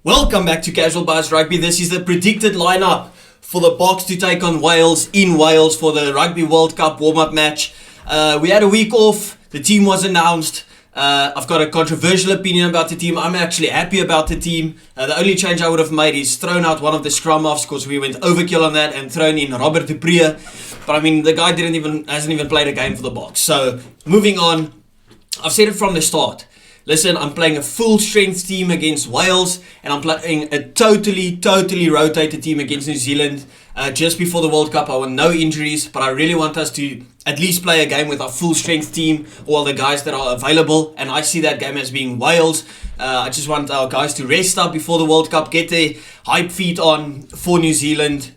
Welcome back to Casual Bias Rugby. This is the predicted lineup for the Boks to take on Wales in Wales for the Rugby World Cup warm-up match. We had a week off. The team was announced. I've got a controversial opinion about the team. I'm actually happy about the team. The only change I would have made is thrown out one of the scrum offs because we went overkill on that and thrown in Robert du Preez. But I mean, the guy hasn't even played a game for the Boks. So moving on, I've said it from the start. Listen, I'm playing a full-strength team against Wales, and I'm playing a totally rotated team against New Zealand. Just before the World Cup, I want no injuries, but I really want us to at least play a game with our full-strength team, all the guys that are available, and I see that game as being Wales. I just want our guys to rest up before the World Cup, get their hype feet on for New Zealand.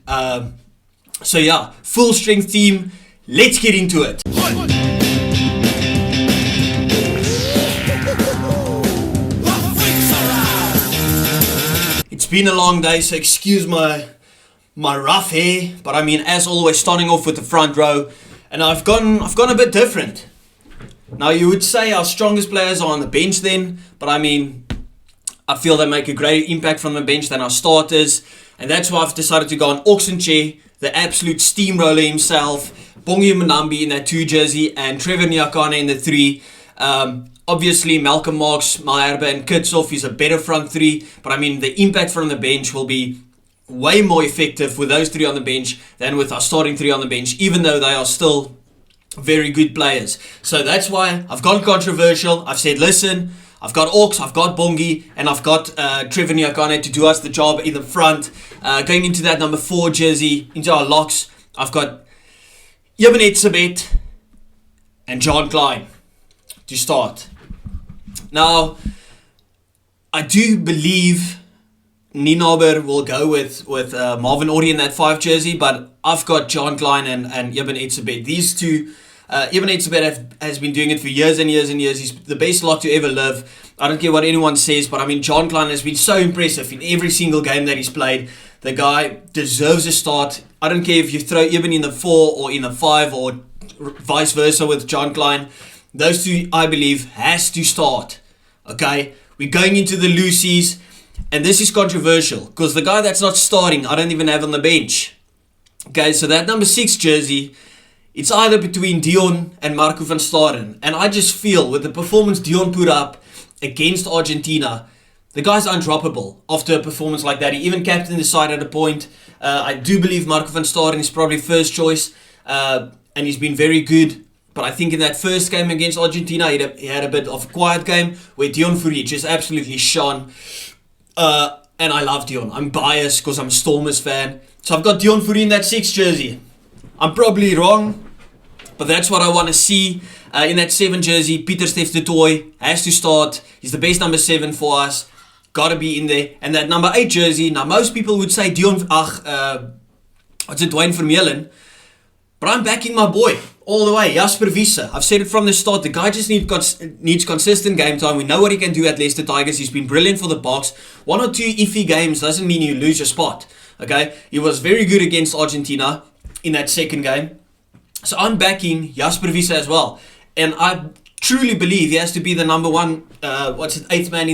So yeah, full-strength team. Let's get into it. It's been a long day, so excuse my rough hair, but I mean, as always, starting off with the front row, and I've gone a bit different. Now, you would say our strongest players are on the bench then, but I mean, I feel they make a greater impact from the bench than our starters, and that's why I've decided to go on Oxenche, the absolute steamroller himself, Bongi Manambi in that 2 jersey, and Trevor Nyakane in the 3. Obviously, Malcolm Marx, Malherbe and Kitshoff is a better front 3, but I mean, the impact from the bench will be way more effective with those 3 on the bench than with our starting 3 on the bench, even though they are still very good players. So that's why I've gone controversial. I've said, listen, I've got Ox, I've got Bongi, and I've got Trevor Nyakane to do us the job in the front. Going into that number 4 jersey, into our locks, I've got Eben Etzebeth and John Klein to start. Now, I do believe Nienaber will go with Marvin Orie in that 5 jersey, but I've got John Klein and Eben Etzebeth. These two, Eben Etzebeth has been doing it for years and years and years. He's the best lock to ever live. I don't care what anyone says, but I mean, John Klein has been so impressive in every single game that he's played. The guy deserves a start. I don't care if you throw Eben in the 4 or in the 5 or vice versa with John Klein. Those two, I believe, has to start. Okay, we're going into the Lucies, and this is controversial because the guy that's not starting, I don't even have on the bench. Okay, so that number 6 jersey, it's either between Dion and Marco van Staden, and I just feel with the performance Dion put up against Argentina, the guy's undroppable after a performance like that. He even captained the side at a point. I do believe Marco van Staden is probably first choice, and he's been very good. But I think in that first game against Argentina, he had a bit of a quiet game where Dion Fourie just absolutely shone. And I love Dion. I'm biased because I'm a Stormers fan. So I've got Dion Fourie in that 6 jersey. I'm probably wrong, but that's what I want to see. In that 7 jersey, Pieter Steph du Toit has to start. He's the best number 7 for us. Got to be in there. And that number 8 jersey, now most people would say Dwayne Vermeulen, but I'm backing my boy all the way, Jasper Wiese. I've said it from the start. The guy just needs consistent game time. We know what he can do at Leicester Tigers. He's been brilliant for the Boks. 1 or 2 iffy games doesn't mean you lose your spot. Okay, he was very good against Argentina in that second game. So I'm backing Jasper Wiese as well, and I truly believe he has to be the number 1, 8th man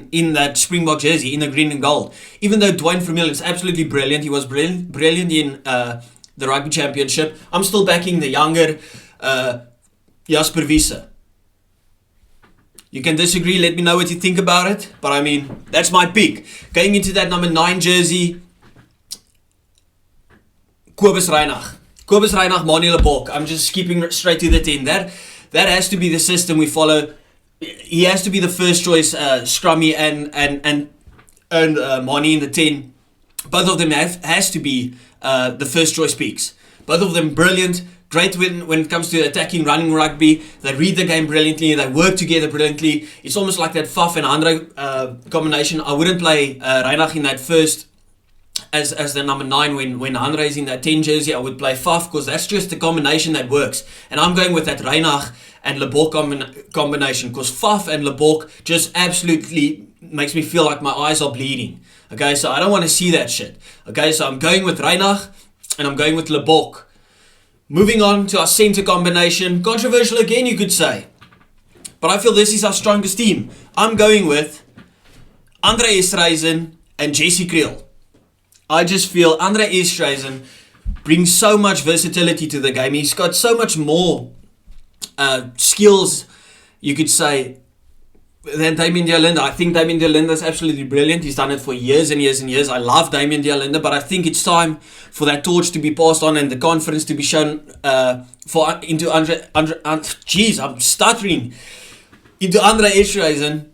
in that Springbok jersey in the green and gold. Even though Dwayne Vermeulen is absolutely brilliant, he was brilliant in the Rugby Championship, I'm still backing the younger Jasper Wiese. You can disagree, let me know what you think about it, but I mean, that's my pick. Going into that number 9 jersey, Kobus Reinach, Manuel Bok. I'm just skipping straight to the 10. That has to be the system we follow. He has to be the first choice, Scrummy and Mani in the 10. Both of them has to be the first choice picks. Both of them brilliant, great when it comes to attacking, running rugby. They read the game brilliantly, they work together brilliantly. It's almost like that Faf and Andre combination. I wouldn't play Reinach in that first as the number 9 when Andre is in that 10 jersey. I would play Faf because that's just the combination that works. And I'm going with that Reinach and Lebok combination because Faf and Lebok just absolutely makes me feel like my eyes are bleeding. Okay, so I don't want to see that shit. Okay, so I'm going with Reinach and I'm going with Lebok. Moving on to our centre combination. Controversial again, you could say. But I feel this is our strongest team. I'm going with Andre Esterhuizen and Jesse Kriel. I just feel Andre Esterhuizen brings so much versatility to the game. He's got so much more skills, you could say, than Damian de Linde. I think Damian de Linde is absolutely brilliant. He's done it for years and years and years. I love Damian de Linde, but I think it's time for that torch to be passed on and the confidence to be shown into Andre Esterhuizen,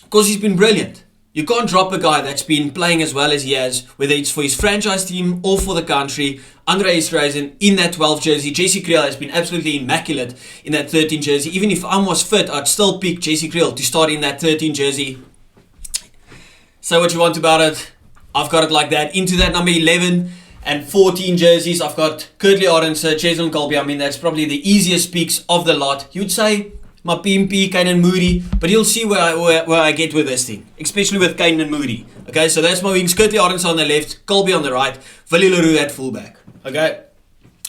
because he's been brilliant. You can't drop a guy that's been playing as well as he has, whether it's for his franchise team or for the country. Andre Esterhuizen in that 12 jersey. Jesse Kriel has been absolutely immaculate in that 13 jersey. Even if I was fit, I'd still pick Jesse Kriel to start in that 13 jersey. Say what you want about it. I've got it like that. Into that number 11 and 14 jerseys, I've got Kurtley Arendse, Cheslin Kolbe. I mean, that's probably the easiest picks of the lot. You'd say my PMP, Kane Moody, but you'll see where I get with this thing, especially with Kane and Moody. Okay, so that's my wings. Kurtley Arendse on the left, Kolbe on the right, Willie Leroux at fullback. Okay,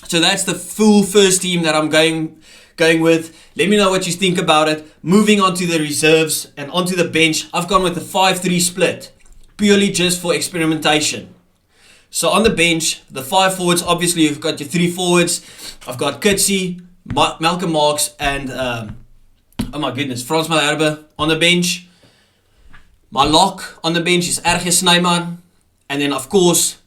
so that's the full first team that I'm going with. Let me know what you think about it. Moving on to the reserves and onto the bench, I've gone with the 5-3 split, purely just for experimentation. So on the bench, the 5 forwards, obviously you've got your 3 forwards. I've got Kutsi, Malcolm Marx, and oh my goodness, Frans Malherbe on the bench. My lock on the bench is R.G. Snyman. And then of course,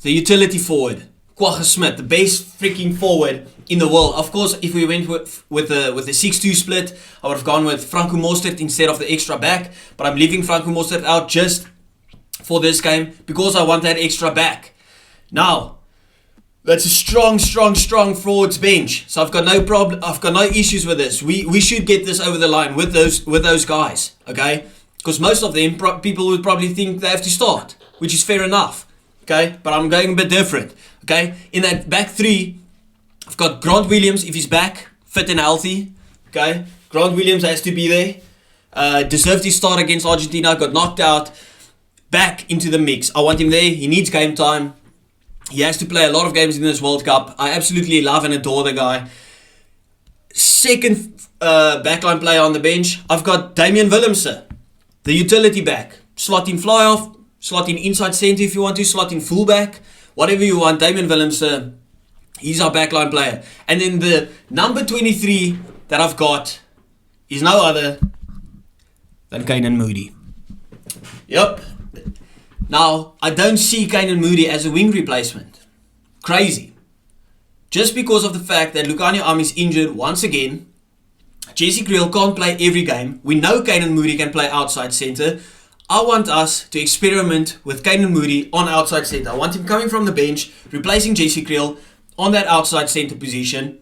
the utility forward, Kwagga Smith, the best freaking forward in the world. Of course, if we went with the 6-2 split, I would have gone with Franco Mostert instead of the extra back. But I'm leaving Franco Mostert out just for this game because I want that extra back. Now, that's a strong forwards bench. So I've got no problem. I've got no issues with this. We should get this over the line with those guys, okay? Because most of them people would probably think they have to start, which is fair enough, okay? But I'm going a bit different, okay? In that back 3, I've got Grant Williams if he's back, fit and healthy, okay? Grant Williams has to be there. Deserved his start against Argentina, got knocked out. Back into the mix. I want him there. He needs game time. He has to play a lot of games in this World Cup. I absolutely love and adore the guy. Second backline player on the bench, I've got Damian Willemse, the utility back. Slot in fly off, slot in inside centre if you want to, slot in fullback, whatever you want. Damian Willemse, he's our backline player. And then the number 23 that I've got is no other than Kane Moody. Yep. Now, I don't see Kane Moody as a wing replacement. Crazy. Just because of the fact that Lukhanyo Am is injured once again. Jesse Kriel can't play every game. We know Kane Moody can play outside centre. I want us to experiment with Kane Moody on outside centre. I want him coming from the bench, replacing Jesse Kriel on that outside centre position.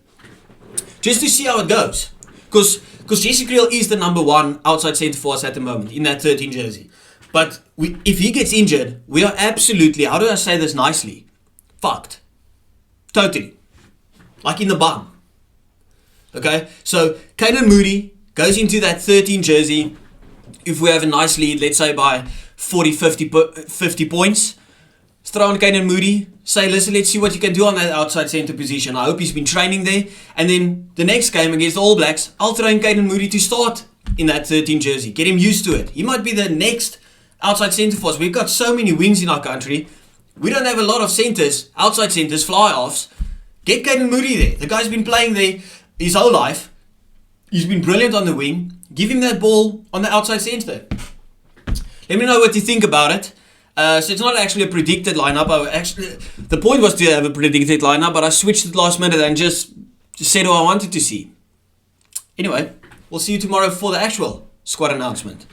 Just to see how it goes. Because Jesse Kriel is the number 1 outside centre for us at the moment in that 13 jersey. But if he gets injured, we are absolutely, how do I say this nicely? Fucked. Totally. Like in the bum. Okay? So, Kane Moody goes into that 13 jersey. If we have a nice lead, let's say by 40, 50 points. Throw on Kane Moody. Say, listen, let's see what you can do on that outside centre position. I hope he's been training there. And then the next game against the All Blacks, I'll throw in Kane Moody to start in that 13 jersey. Get him used to it. He might be the next outside centre for us. We've got so many wings in our country. We don't have a lot of centres, outside centres, fly-offs. Get Kane Moody there. The guy's been playing there his whole life. He's been brilliant on the wing. Give him that ball on the outside centre. Let me know what you think about it. So it's not actually a predicted lineup. The point was to have a predicted lineup, but I switched it last minute and just said who I wanted to see. Anyway, we'll see you tomorrow for the actual squad announcement.